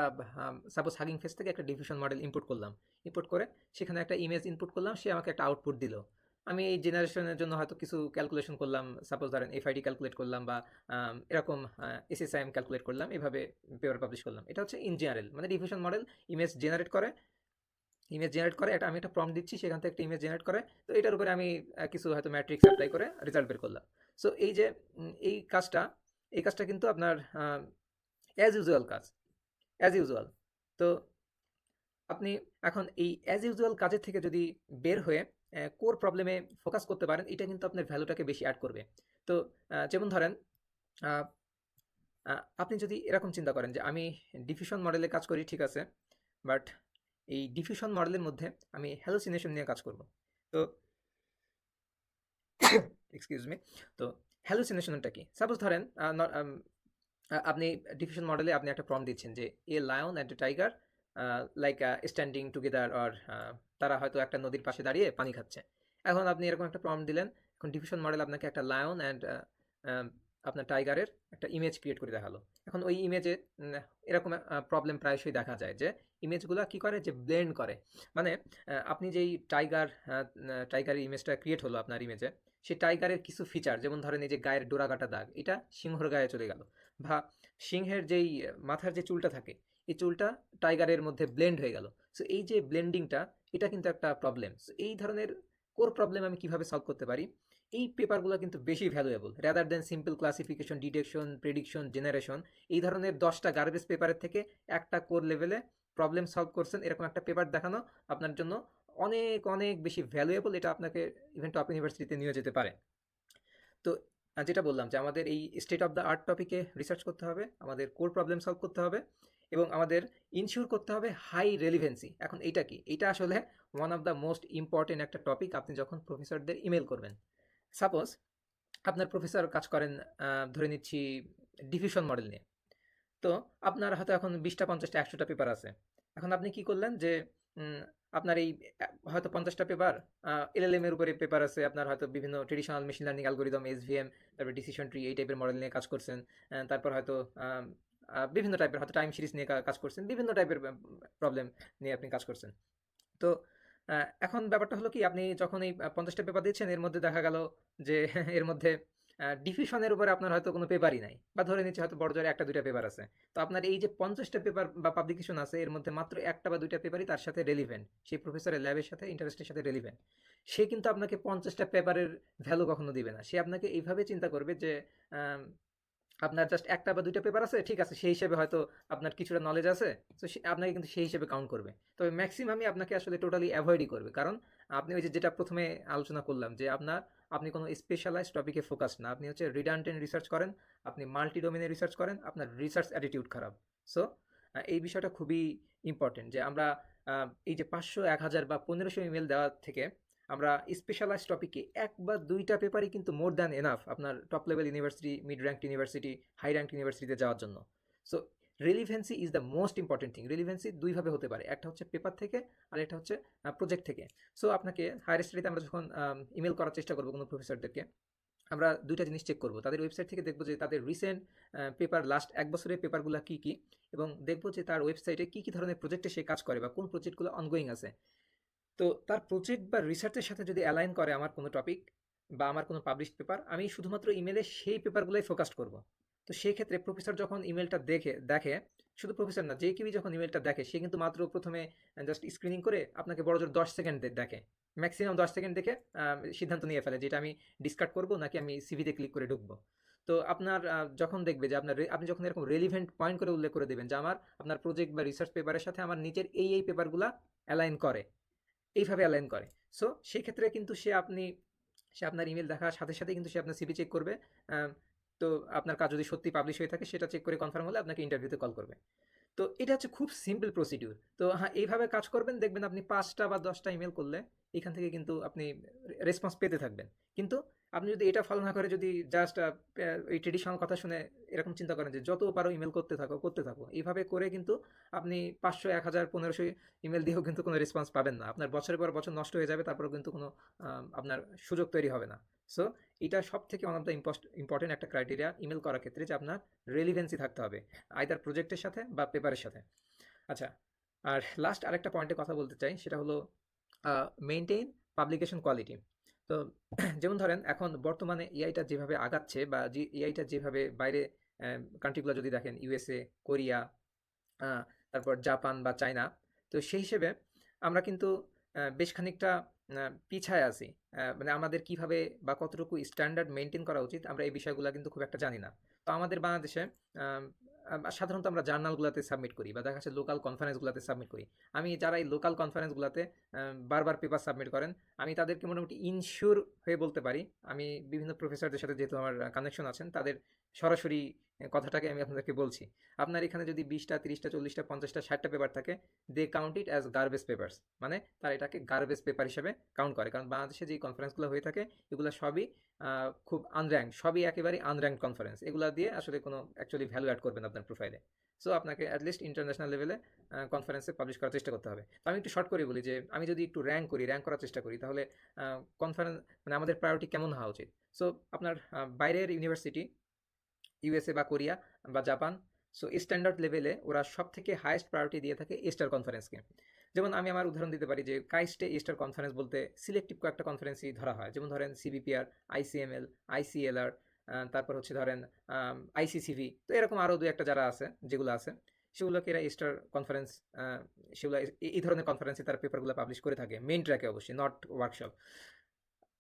সাপোজ হাগিং ফেস থেকে একটা ডিফিউশন মডেল ইনপুট করলাম, ইনপুট করে সেখানে একটা ইমেজ ইনপুট করলাম, সে আমাকে একটা আউটপুট দিল। আমি এই জেনারেশনের জন্য হয়তো কিছু ক্যালকুলেশন করলাম, সাপোজ ধরেন এফআইডি ক্যালকুলেট করলাম বা এরকম এসএসআইএম ক্যালকুলেট করলাম, এভাবে পেপার পাবলিশ করলাম। এটা হচ্ছে ইন জেনারেল, মানে ডিফিউশন মডেল ইমেজ জেনারেট করে, এটা আমি একটা প্রম্পট দিচ্ছি, সেখান থেকে একটা ইমেজ জেনারেট করে। তো এটার উপরে আমি কিছু হয়তো ম্যাট্রিক্স অ্যাপ্লাই করে রেজাল্ট বের করলাম। সো এই যে এই কাজটা, এই কাজটা কিন্তু আপনার অ্যাজ ইউজুয়াল কাজ, অ্যাজ ইউজুয়াল। তো আপনি এখন এই অ্যাজ ইউজুয়াল কাজের থেকে যদি বের হয়ে কোর প্রবলেমে ফোকাস করতে পারেন, এটা কিন্তু আপনার ভ্যালুটাকে বেশি অ্যাড করবে। তো যেমন ধরেন আহ, আপনি যদি এরকম চিন্তা করেন যে আমি ডিফিউশন মডেলে কাজ করি, ঠিক আছে, বাট এই ডিফিউশন মডেলের মধ্যে আমি হ্যালুসিনেশন নিয়ে কাজ করব। তো এক্সকিউজ মি, তো হ্যালুসিনেশনটা কি? সাপোজ ধরেন আপনি ডিফিউশন মডেলে আপনি একটা প্রম্পট দিচ্ছেন যে a lion and a tiger like standing together, or তারা হয়তো একটা নদীর পাশে দাঁড়িয়ে পানি খাচ্ছে। এখন আপনি এরকম একটা প্রম্পট দিলেন, এখন ডিফিউশন মডেল আপনাকে একটা লায়ন অ্যান্ড আপনার টাইগারের একটা ইমেজ ক্রিয়েট করে দেখালো। এখন ওই ইমেজে এরকম প্রবলেম প্রায়শই দেখা যায় যে ইমেজগুলো কি করে, যে ব্লেন্ড করে। মানে আপনি যেই টাইগারের ইমেজটা ক্রিয়েট হলো আপনার ইমেজে, সেই টাইগারের কিছু ফিচার, যেমন ধরেন এই যে গায়ের ডোরাকাটা দাগ, এটা সিংহর গায়ে চলে গেল, বা সিংহের যেই মাথার যে চুলটা থাকে, এই চুলটা টাইগারের মধ্যে ব্লেন্ড হয়ে গেল। সো এই যে ব্লেন্ডিংটা, এটা কিন্তু একটা প্রবলেম। সো এই ধরনের কোর প্রবলেম আমি কিভাবে সলভ করতে পারি, এই পেপারগুলো কিন্তু বেশি valuable rather than simple classification, detection, prediction, generation. এই ধরনের 10টা গার্বেজ পেপারের থেকে একটা কোর লেভেলে প্রবলেম সলভ করছেন এরকম একটা পেপার দেখানো আপনার জন্য অনেক অনেক বেশি ভ্যালুয়েবল। এটা আপনাকে ইভেন টপ ইউনিভার্সিটিতে নিয়ে যেতে পারে। তো যেটা বললাম যে আমাদের এই স্টেট অফ দ্য আর্ট টপিকে রিসার্চ করতে হবে, আমাদের কোর প্রবলেম সলভ করতে হবে, এবং আমাদের ইনশিওর করতে হবে হাই রেলিভেন্সি। এখন এইটা কি? এইটা আসলে one of the most important একটা টপিক আপনি যখন প্রফেসরদের ইমেল করবেন। সাপোজ আপনার প্রফেসর কাজ করেন ধরে নিচ্ছি ডিফিউশন মডেল নিয়ে। তো আপনার হয়তো এখন 20টা 50টা 100টা পেপার আছে। এখন আপনি কি করলেন যে উম, আপনার এই হয়তো 50টা পেপার এলএলএম এর উপরে পেপার আছে, আপনার হয়তো বিভিন্ন ট্রেডিশনাল মেশিন লার্নিং অ্যালগোরিদম, এসভিএম, তারপর ডিসিশন ট্রি, এই টাইপের মডেল নিয়ে কাজ করছেন। তারপর হয়তো বিভিন্ন টাইপের হয়তো টাইম সিরিজ নিয়ে কাজ করছেন, বিভিন্ন টাইপের প্রবলেম নিয়ে আপনি কাজ করছেন। তো এখন ব্যাপারটা হলো কি, আপনি যখন এই 50টা পেপার দিচ্ছেন, এর মধ্যে দেখা গেল যে এর মধ্যে ডিফিউশনের উপরে আপনার হয়তো কোনো পেপারই নাই, বা ধরে নিচ্ছি হয়তো বড় জোরে 1টা 2টা পেপার আছে। তো আপনার এই যে 50টা পেপার বা পাবলিকেশন আছে, এর মধ্যে মাত্র 1টা বা 2টা পেপারই তার সাথে রেলিভেন্ট, সেই প্রফেসরের ল্যাবের সাথে, ইন্টারেস্টের সাথে রেলিভেন্ট। সে কিন্তু আপনাকে 50টা পেপারের ভ্যালু কখনো দিবে না। সে আপনাকে এইভাবে চিন্তা করবে যে আম, আপনার জাস্ট 1টা বা 2টা পেপার আছে, ঠিক আছে, সেই হিসেবে হয়তো আপনার কিছুটা নলেজ আছে, তো আপনাকে কিন্তু সেই হিসেবে কাউন্ট করবে। তবে ম্যাক্সিমামই আপনাকে আসলে টোটালি অ্যাভয়েডই করবে, কারণ আপনি ওই যে যেটা প্রথমে আলোচনা করলাম যে আপনি কোনো স্পেশালাইজ টপিকে ফোকাস না, আপনি হচ্ছে রিডান্ডেন্ট রিসার্চ করেন, আপনি মাল্টি ডোমেনে রিসার্চ করেন, আপনার রিসার্চ অ্যাটিটিউড খারাপ। সো এই বিষয়টা খুবই ইম্পর্টেন্ট যে আমরা এই যে 500, 1000 বা 1500 ইমেল দেওয়া থেকে আমরা স্পেশালাইজ টপিকে 1 বা 2টা পেপারই কিন্তু মোর দ্যান এনাফ আপনার top level university, mid rank university, high rank ইউনিভার্সিটিতে যাওয়ার জন্য। So relevancy is the most important thing. Relevancy দুইভাবে হতে পারে, একটা হচ্ছে পেপার থেকে, আর একটা হচ্ছে প্রজেক্ট থেকে। সো আপনাকে হায়ার স্টাডিতে আমরা যখন ইমেল করার চেষ্টা করবো কোনো প্রফেসরদেরকে, আমরা 2টা জিনিস চেক করবো। তাদের ওয়েবসাইট থেকে দেখবো যে তাদের রিসেন্ট পেপার, লাস্ট 1 বছরের পেপারগুলো কী কী, এবং দেখবো যে তার ওয়েবসাইটে কী কী ধরনের প্রজেক্টে সে কাজ করে বা কোন প্রজেক্টগুলো অনগোয়িং আছে। তো তার প্রজেক্ট বা রিসার্চের সাথে যদি অ্যালাইন করে আমার কোনো টপিক বা আমার কোনো পাবলিশড পেপার, আমি শুধুমাত্র ইমেলে সেই পেপারগুলোই ফোকাস করব। তো সেই ক্ষেত্রে প্রফেসর যখন ইমেলটা দেখে, শুধু প্রফেসর না, যে কেউই যখন ইমেলটা দেখে, সে কিন্তু মাত্র প্রথমে জাস্ট স্ক্রিনিং করে আপনাকে বড় জোর 10 সেকেন্ড দেখে, ম্যাক্সিমাম 10 সেকেন্ড দেখে সিদ্ধান্ত নিয়ে ফেলে যেটা আমি ডিসকার্ড করবো নাকি আমি সিভিতে ক্লিক করে ঢুকবো। তো আপনার যখন দেখবে যে আপনি যখন এরকম রেলিভেন্ট পয়েন্ট করে উল্লেখ করে দেবেন যে আপনার প্রজেক্ট বা রিসার্চ পেপারের সাথে আমার নিচের এই পেপারগুলা অ্যালাইন করে, এইভাবে অ্যালাইন করে। সো সেক্ষেত্রে কিন্তু সে আপনার ইমেল দেখার সাথে সাথে কিন্তু সে আপনার সিভি চেক করবে। তো আপনার কাজ যদি সত্যি পাবলিশ হয়ে থাকে, সেটা চেক করে কনফার্ম হলে আপনাকে ইন্টারভিউতে কল করবে। তো এটা হচ্ছে খুব সিম্পল প্রসিডিউর। তো হ্যাঁ, এইভাবে কাজ করবেন, দেখবেন আপনি 5টা বা 10টা ইমেল করলে এখান থেকে কিন্তু আপনি রেসপন্স পেতে থাকবেন। কিন্তু আপনি যদি এটা ফলো না করে, যদি জাস্ট এই ট্রেডিশনাল কথা শুনে এরকম চিন্তা করেন যে যত পারো ইমেল করতে থাকো, এইভাবে করে কিন্তু আপনি 500, 1000, 1500 ইমেল দিয়েও কিন্তু কোনো রেসপন্স পাবেন না। আপনার বছরের পর বছর নষ্ট হয়ে যাবে, তারপরেও কিন্তু কোনো আপনার সুযোগ তৈরি হবে না। সো এটা সব থেকে ওয়ান অফ দ্য ইম্পর্টেন্ট একটা ক্রাইটেরিয়া ইমেল করার ক্ষেত্রে, যে আপনার রেলিভেন্সি থাকতে হবে আইদার প্রজেক্টের সাথে বা পেপারের সাথে। আচ্ছা, আর লাস্ট আরেকটা পয়েন্টে কথা বলতে চাই, সেটা হলো মেইনটেইন পাবলিকেশন কোয়ালিটি। তো যেমন ধরেন এখন বর্তমানে এআইটা যেভাবে আগাচ্ছে, বা যে এআইটা যেভাবে বাইরে কান্ট্রিগুলো যদি দেখেন, ইউএসএ, কোরিয়া, তারপর জাপান বা চায়না, তো সেই হিসেবে আমরা কিন্তু বেশ খানিকটা পিছায় আছি। মানে আমাদের কিভাবে বা কতটুকু স্ট্যান্ডার্ড মেনটেন করা উচিত, আমরা এই বিষয়গুলো কিন্তু খুব একটা জানি না। তো আমাদের বাংলাদেশে সাধারণত আমরা জার্নালগুলোতে সাবমিট করি, বা দেখা যাচ্ছে লোকাল কনফারেন্সগুলোতে সাবমিট করি। আমি যারা এই লোকাল কনফারেন্সগুলোতে বারবার পেপার সাবমিট করেন, আমি তাদেরকে মোটামুটি ইনশিওর হয়ে বলতে পারি, আমি বিভিন্ন প্রফেসরদের সাথে যেহেতু আমার কানেকশন আছেন, তাদের সরাসরি কথাটাকে আমি আপনাদেরকে বলছি। আপনার এখানে যদি 20টা, 30টা, 40টা, 50টা, 60টা পেপার থাকে, they count it as garbage papers, মানে তারা এটাকে গার্বেজ পেপার হিসেবে কাউন্ট করে। কারণ বাংলাদেশে যে কনফারেন্সগুলো হয়ে থাকে, এগুলো সবই খুব আনর্যাঙ্ক, সবই একেবারে আনর্যাঙ্ক কনফারেন্স। এগুলো দিয়ে আসলে কোনো অ্যাকচুয়ালি ভ্যালু অ্যাড করবেন আপনার প্রোফাইলে। সো আপনাকে অ্যাটলিস্ট ইন্টারন্যাশনাল লেভেলে কনফারেন্সে পাবলিশ করার চেষ্টা করতে হবে। তো আমি একটু শর্ট করে বলি যে আমি যদি একটু র্যাঙ্ক করার চেষ্টা করি, তাহলে কনফারেন্স মানে আমাদের প্রায়োরিটি কেমন হওয়া উচিত। সো আপনার বাইরের ইউনিভার্সিটি, ইউএসএ বা কোরিয়া বা জাপান, সো স্ট্যান্ডার্ড লেভেলে ওরা সব থেকে হাইয়েস্ট প্রায়োরিটি দিয়ে থাকে এস্টার কনফারেন্সকে। যেমন আমি আমার উদাহরণ দিতে পারি যে কাইস্টে এস্টার কনফারেন্স বলতে সিলেক্টিভ কয়েকটা কনফারেন্সই ধরা হয়। যেমন ধরেন সিবিপিআর, আইসিএমএল, আইসিএলআর, তারপর হচ্ছে ধরেন আইসিসিভি, তো এরকম আরও দু একটা যারা আছে, যেগুলো আছে, সেগুলোকে এরা এস্টার কনফারেন্স, সেগুলো এই ধরনের কনফারেন্সে তারা পেপারগুলো পাবলিশ করে থাকে, মেইন ট্র্যাকে অবশ্যই, নট ওয়ার্কশপ।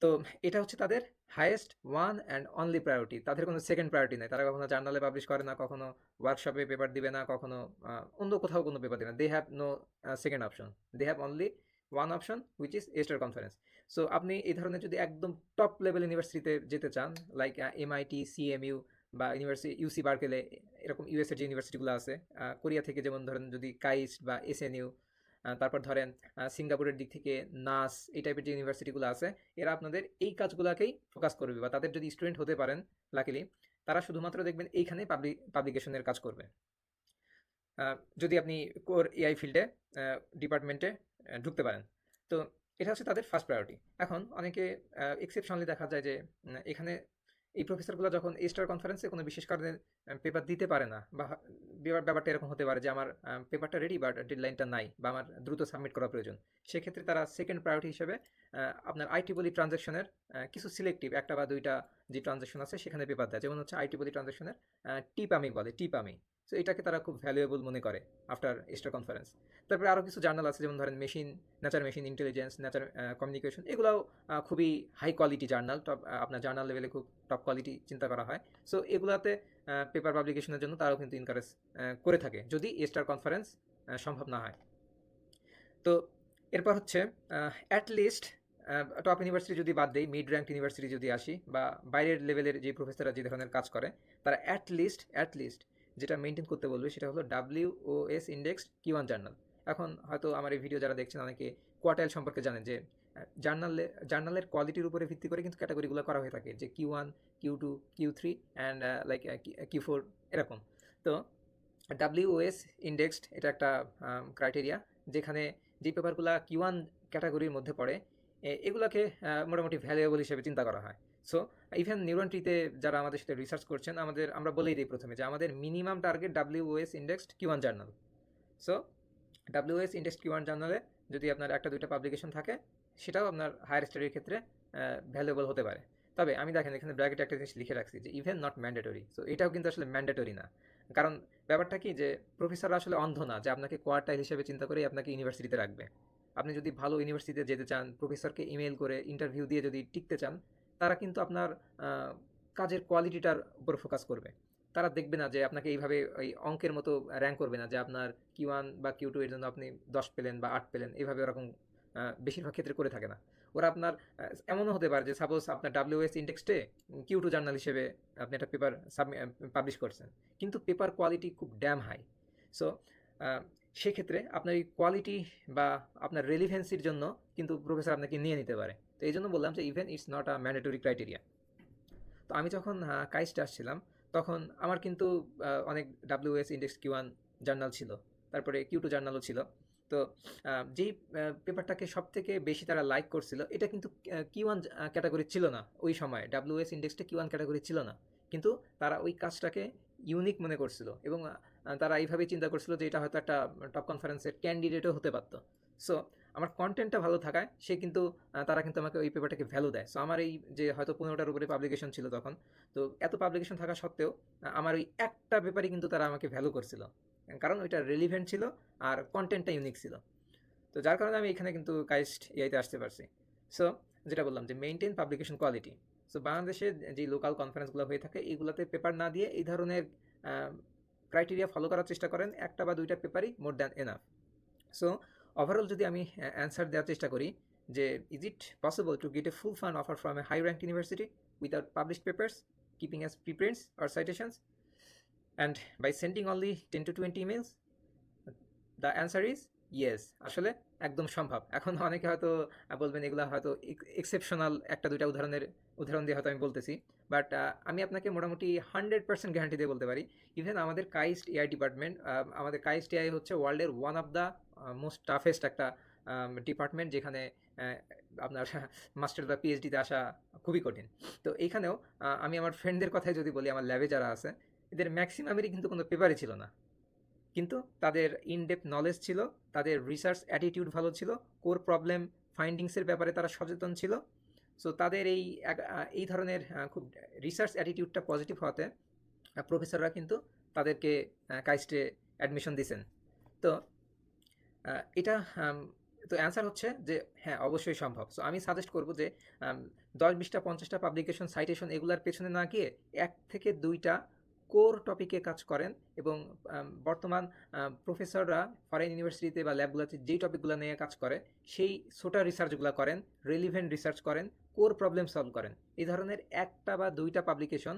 তো এটা হচ্ছে তাদের highest one and only priority, তাদের কোনো সেকেন্ড প্রায়োরিটি নেই। তারা কখনো জার্নালে পাবলিশ করে না, কখনো ওয়ার্কশপে পেপার দিবে না, কখনো অন্য কোথাও কোনো পেপার দিবে না। They have no second option, they have only one option, which is A star conference. So আপনি এই ধরনের যদি একদম টপ লেভেল ইউনিভার্সিটিতে যেতে চান, লাইক এমআইটি, সিএমইউ, বা ইউনিভার্সিটি ইউসি বার্কেলে, এরকম ইউএসের যে ইউনিভার্সিটিগুলো আছে, কোরিয়া থেকে যেমন ধরেন যদি কাইস্ট বা এসএনইউ, তারপর ধরেন সিঙ্গাপুরের দিক থেকে নাস, এই টাইপের যে ইউনিভার্সিটিগুলো আছে, এরা আপনাদের এই কাজগুলোকেই ফোকাস করবে, বা তাদের যদি স্টুডেন্ট হতে পারেন লাকিলি, তারা শুধুমাত্র দেখবেন এইখানেই পাবলিকেশনের কাজ করবে। যদি আপনি কোর এআই ফিল্ডে ডিপার্টমেন্টে ঢুকতে পারেন, তো এটা হচ্ছে তাদের ফার্স্ট প্রায়োরিটি। এখন অনেকে এক্সেপশনালি দেখা যায় যে এখানে এই প্রফেসরগুলো যখন স্টার কনফারেন্সে কোনো বিশেষ কারণে পেপার দিতে পারে না, বা ব্যাপারটা এরকম হতে পারে যে আমার পেপারটা রেডি বাট ডেডলাইনটা নাই, বা আমার দ্রুত সাবমিট করা প্রয়োজন, সেক্ষেত্রে তারা সেকেন্ড প্রায়োরিটি হিসেবে আপনার আইটিবলি ট্রানজ্যাকশনের কিছু সিলেক্টিভ একটা বা দুইটা যে ট্রানজ্যাকশন আছে সেখানে পেপার দেয়। যেমন হচ্ছে আইটিবলি ট্রানজ্যাকশনের টিপামি বলে, টিপামি। সো এটাকে তারা খুব ভ্যালুয়েবল মনে করে আফটার স্টার কনফারেন্স। তারপরে আরও কিছু জার্নাল আছে, যেমন ধরেন nature machine intelligence, nature communication, এগুলোও খুবই হাই কোয়ালিটি জার্নাল, টপ আপনার জার্নাল লেভেলে খুব টপ কোয়ালিটি চিন্তা করা হয়। সো এগুলাতে পেপার পাবলিকেশনের জন্য তারাও কিন্তু এনকারেজ করে থাকে, যদি স্টার কনফারেন্স সম্ভব না হয়। তো এরপর হচ্ছে অ্যাটলিস্ট টপ ইউনিভার্সিটি যদি বাদ দেই, মিড র্যাঙ্ক ইউনিভার্সিটি যদি আসি, বা বাইরের লেভেলের যে প্রফেসররা যে ধরনের কাজ করে, তারা অ্যাটলিস্ট যেটা মেনটেন করতে বলবে সেটা হলো WOS ইন্ডেক্সড Q1 জার্নাল। এখন হয়তো আমার এই ভিডিও যারা দেখছেন অনেকে কোয়ার্টাইল সম্পর্কে জানেন, যে জার্নালের কোয়ালিটির উপরে ভিত্তি করে কিন্তু ক্যাটাগরিগুলো করা হয়ে থাকে, যে Q1, Q2, Q3 and like Q4 এরকম। তো WOS ইন্ডেক্সড এটা একটা ক্রাইটেরিয়া, যেখানে যে পেপারগুলো Q1 ক্যাটাগরির মধ্যে পড়ে, এগুলোকে মোটামুটি ভ্যালুয়েবল হিসেবে চিন্তা করা হয়। সো ইভেন নিউরনট্রিতে যারা আমাদের সাথে রিসার্চ করছেন, আমরা বলেই দিই প্রথমে যে আমাদের minimum target WOS indexed Q1 journal. So WOS indexed Q1 জার্নালে যদি আপনার একটা দুইটা পাবলিকেশন থাকে, সেটাও আপনার হায়ার স্টাডির ক্ষেত্রে ভ্যালুয়েবল হতে পারে। তবে আমি দেখেন এখানে ব্র্যাকেটে একটা জিনিস লিখে রাখছি, যে ইভেন নট ম্যান্ডেটরি। সো এটাও কিন্তু আসলে ম্যান্ডেটরি না, কারণ ব্যাপারটা কি, যে প্রফেসররা আসলে অন্ধ না যে আপনাকে কোয়ার্টাইল হিসেবে চিন্তা করেই আপনাকে ইউনিভার্সিটিতে রাখবে। আপনি যদি ভালো ইউনিভার্সিটিতে যেতে চান, প্রফেসরকে ইমেল করে ইন্টারভিউ দিয়ে যদি টিকতে চান, তারা কিন্তু আপনার কাজের কোয়ালিটিটার উপর ফোকাস করবে। তারা দেখবে না যে আপনাকে এইভাবে ওই অঙ্কের মতো র্যাঙ্ক করবে না, যে আপনার Q1 বা Q2 এর জন্য আপনি 10 পেলেন বা 8 পেলেন, এইভাবে ওরকম বেশিরভাগ ক্ষেত্রে করে থাকে না। ওরা আপনার এমনও হতে পারে যে সাপোজ আপনার WOS ইন্ডেক্সে Q2 জার্নাল হিসেবে আপনি একটা পেপার পাবলিশ করছেন, কিন্তু পেপার কোয়ালিটি খুব ড্যাম হাই। সো সেক্ষেত্রে আপনার এই কোয়ালিটি বা আপনার রেলিভেন্সির জন্য কিন্তু প্রফেসর আপনাকে নিয়ে নিতে পারে। তো এই জন্য বললাম যে even it's not a mandatory criteria. তো আমি যখন কাইস্টে আসছিলাম, তখন আমার কিন্তু অনেক WOS ইন্ডেক্স Q1 জার্নাল ছিল, তারপরে Q2 জার্নালও ছিল। তো যেই পেপারটাকে সব থেকে বেশি তারা লাইক করছিল এটা কিন্তু Q1 ক্যাটাগরি ছিল না ওই সময়, WS ইন্ডেক্সটা Q1 ক্যাটাগরি ছিল না, কিন্তু তারা ওই কাজটাকে ইউনিক মনে করছিল এবং তারা এইভাবেই চিন্তা করছিল যে এটা হয়তো একটা টপ কনফারেন্সের ক্যান্ডিডেটও হতে পারতো। সো আমার কন্টেন্টটা ভালো থাকায় তারা কিন্তু আমাকে ওই পেপারটাকে ভ্যালু দেয়। সো আমার এই যে হয়তো 15টার উপরে পাবলিকেশন ছিল তখন, তো এত পাবলিকেশন থাকা সত্ত্বেও আমার ওই একটা পেপারই কিন্তু তারা আমাকে ভ্যালু করছিল, কারণ ওইটা রেলিভেন্ট ছিল আর কন্টেন্টটা ইউনিক ছিল। তো যার কারণে আমি এখানে কিন্তু কাইস্ট এআইতে আসতে পারছি। সো যেটা বললাম যে মেইনটেইন পাবলিকেশন কোয়ালিটি। সো বাংলাদেশে যে লোকাল কনফারেন্সগুলো হয়ে থাকে এগুলোতে পেপার না দিয়ে এই ধরনের ক্রাইটেরিয়া ফলো করার চেষ্টা করেন, একটা বা দুইটা পেপারই more than enough. So overall যদি আমি অ্যান্সার দেওয়ার চেষ্টা করি যে is it possible to get a full fund offer from a high rank university without published papers keeping as preprints or citations and by sending only 10 to 20 emails? The answer is yes. আসলে একদম সম্ভব। এখন অনেকে হয়তো বলবেন এগুলো হয়তো exceptional একটা দুইটা উদাহরণ দিয়ে হয়তো আমি বলতেছি, বাট আমি আপনাকে মোটামুটি 100% গ্যারান্টি দিয়ে বলতে পারি ইভেন আমাদের কাইস্ট এআই ডিপার্টমেন্ট, আমাদের কাইস্ট এআই হচ্ছে ওয়ার্ল্ডের one of the most toughest একটা ডিপার্টমেন্ট, যেখানে আপনার মাস্টার বা পিএইচডিতে আসা খুবই কঠিন। তো এইখানেও আমি আমার ফ্রেন্ডদের কথাই যদি বলি, আমার ল্যাবে যারা আছে এদের ম্যাক্সিমামেরই কিন্তু কোনো পেপারই ছিল না, কিন্তু তাদের ইনডেপথ নলেজ ছিল, তাদের রিসার্চ অ্যাটিটিউড ভালো ছিল, কোর প্রবলেম ফাইন্ডিংসের ব্যাপারে তারা সচেতন ছিল। সো তাদের এই ধরনের খুব রিসার্চ অ্যাটিটিউডটা পজিটিভ হওয়াতে প্রফেসররা কিন্তু তাদেরকে কাইস্টে অ্যাডমিশন দিয়েছেন। তো এটা তো অ্যান্সার হচ্ছে যে হ্যাঁ, অবশ্যই সম্ভব। সো আমি সাজেস্ট করবো যে 10-20টা 50টা পাবলিকেশন সাইটেশন এগুলার পেছনে না গিয়ে 1 থেকে 2টা কোর টপিকে কাজ করেন এবং বর্তমান প্রফেসররা ফরেন ইউনিভার্সিটিতে বা ল্যাবগুলোতে যেই টপিকগুলো নিয়ে কাজ করে সেই সোটা রিসার্চগুলো করেন, রেলিভেন্ট রিসার্চ করেন, কোর প্রবলেম সলভ করেন। এই ধরনের 1টা বা 2টা পাবলিকেশন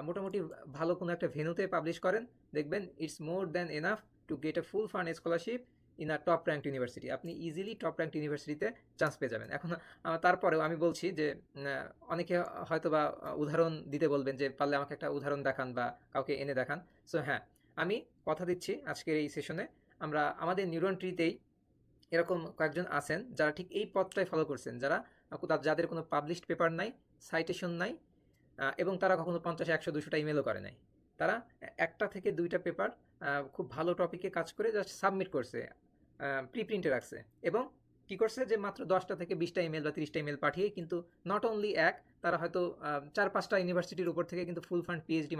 মোটামুটি ভালো কোনো একটা ভেন্যুতে পাবলিশ করেন, দেখবেন it's more than enough to get a full fund scholarship in a top ranked university. আপনি ইজিলি টপ র্যাঙ্কড ইউনিভার্সিটিতে চান্স পেয়ে যাবেন। এখন তারপরেও আমি বলছি যে অনেকে হয়তো বা উদাহরণ দিতে বলবেন যে পারলে আমাকে একটা উদাহরণ দেখান বা কাউকে এনে দেখান। সো হ্যাঁ, আমি কথা দিচ্ছি আজকের এই সেশনে আমরা আমাদের নিউরন ট্রিতেই এরকম কয়েকজন আছেন যারা ঠিক এই পথটাই ফলো করছেন, যাদের কোনো পাবলিশড পেপার নাই, সাইটেশন নাই, এবং তারা কখনো 50, 100, 200টা ইমেলও করে নাই। তারা 1টা থেকে 2টা পেপার খুব ভালো টপিকে কাজ করে জাস্ট সাবমিট করছে, প্রিপ্রিন্টে রাখছে, এবং কী করছে যে মাত্র 10টা থেকে 20টা ইমেল বা 30টা ইমেল পাঠিয়ে কিন্তু নট অনলি তারা হয়তো 4-5টা ইউনিভার্সিটির উপর থেকে কিন্তু ফুল ফান্ড পিএইচডি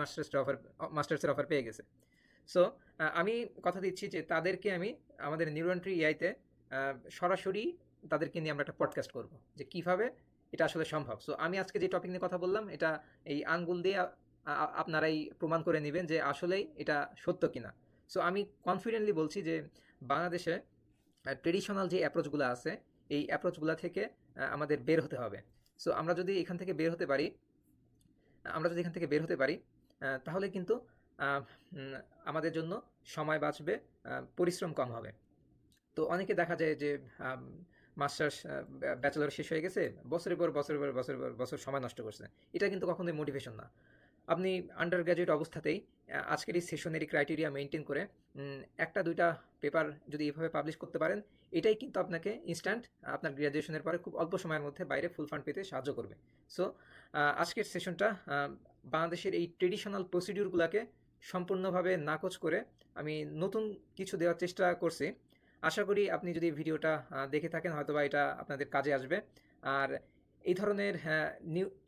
মাস্টার্সের অফার পেয়ে গেছে। সো আমি কথা দিচ্ছি যে তাদেরকে আমি আমাদের নিউরন ট্রি এআইতে সরাসরি তাদেরকে নিয়ে আমরা একটা পডকাস্ট করব যে কীভাবে এটা আসলে সম্ভব। সো আমি আজকে যে টপিক নিয়ে কথা বললাম এটা এই আঙ্গুল দিয়ে আপনারাই প্রমাণ করে নেবেন যে আসলেই এটা সত্য কিনা। সো আমি কনফিডেন্টলি বলছি যে বাংলাদেশে ট্রেডিশনাল যে অ্যাপ্রোচগুলো আছে এই অ্যাপ্রোচগুলো থেকে আমাদের বের হতে হবে। সো আমরা যদি এখান থেকে বের হতে পারি তাহলে কিন্তু আমাদের জন্য সময় বাঁচবে, পরিশ্রম কম হবে। তো অনেকে দেখা যায় যে মাস্টার্স ব্যাচেলর শেষ হয়ে গেছে, বছরের পর বছর সময় নষ্ট করছে। এটা কিন্তু কখনোই মোটিভেশন না। আপনি আন্ডার গ্র্যাজুয়েট অবস্থাতেই আজকের এই সেশনেরই ক্রাইটেরিয়া মেনটেন করে 1টা-2টা পেপার যদি এইভাবে পাবলিশ করতে পারেন, এটাই কিন্তু আপনাকে ইনস্ট্যান্ট আপনার গ্র্যাজুয়েশনের পরে খুব অল্প সময়ের মধ্যে বাইরে ফুল ফান্ড পেতে সাহায্য করবে। সো আজকের সেশনটা বাংলাদেশের এই ট্রেডিশনাল প্রসিডিউরগুলোকে সম্পূর্ণভাবে নাকচ করে আমি নতুন কিছু দেওয়ার চেষ্টা করছি। আশা করি আপনি যদি ভিডিওটা দেখে থাকেন হয়তোবা এটা আপনাদের কাজে আসবে। আর এই ধরনের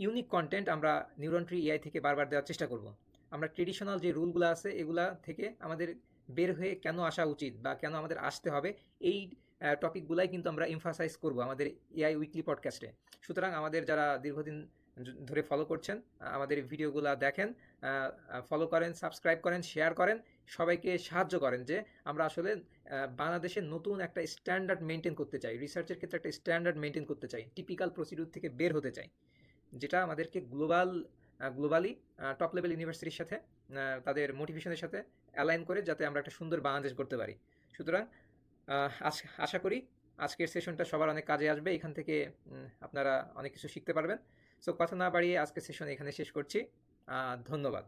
ইউনিক কন্টেন্ট আমরা নিউরন ট্রি এআই থেকে বারবার দেওয়ার চেষ্টা করব। আমরা ট্রেডিশনাল যে রুলগুলো আছে এগুলা থেকে আমাদের বের হয়ে কেন আসা উচিত বা কেন আমাদের আসতে হবে, এই টপিকগুলাই কিন্তু আমরা এমফাসাইজ করব আমাদের এআই উইকলি পডকাস্টে। সুতরাং আমাদের যারা দীর্ঘদিন ধরে ফলো করছেন, আমাদের ভিডিওগুলো দেখেন, ফলো করেন, সাবস্ক্রাইব করেন, শেয়ার করেন, সবাইকে সাহায্য করেন যে আমরা আসলে বাংলাদেশে নতুন একটা স্ট্যান্ডার্ড মেনটেন করতে চাই, রিসার্চের ক্ষেত্রে একটা স্ট্যান্ডার্ড মেনটেন করতে চাই, টিপিক্যাল প্রসিডিউর থেকে বের হতে চাই, যেটা আমাদেরকে গ্লোবালি টপ লেভেল ইউনিভার্সিটির সাথে তাদের মোটিভেশনের সাথে অ্যালাইন করে যাতে আমরা একটা সুন্দর বাংলাদেশ করতে পারি। সুতরাং আশা করি আজকের সেশনটা সবার অনেক কাজে আসবে, এখান থেকে আপনারা অনেক কিছু শিখতে পারবেন। সো কথা না বাড়িয়ে আজকের সেশন এখানে শেষ করছি। ধন্যবাদ।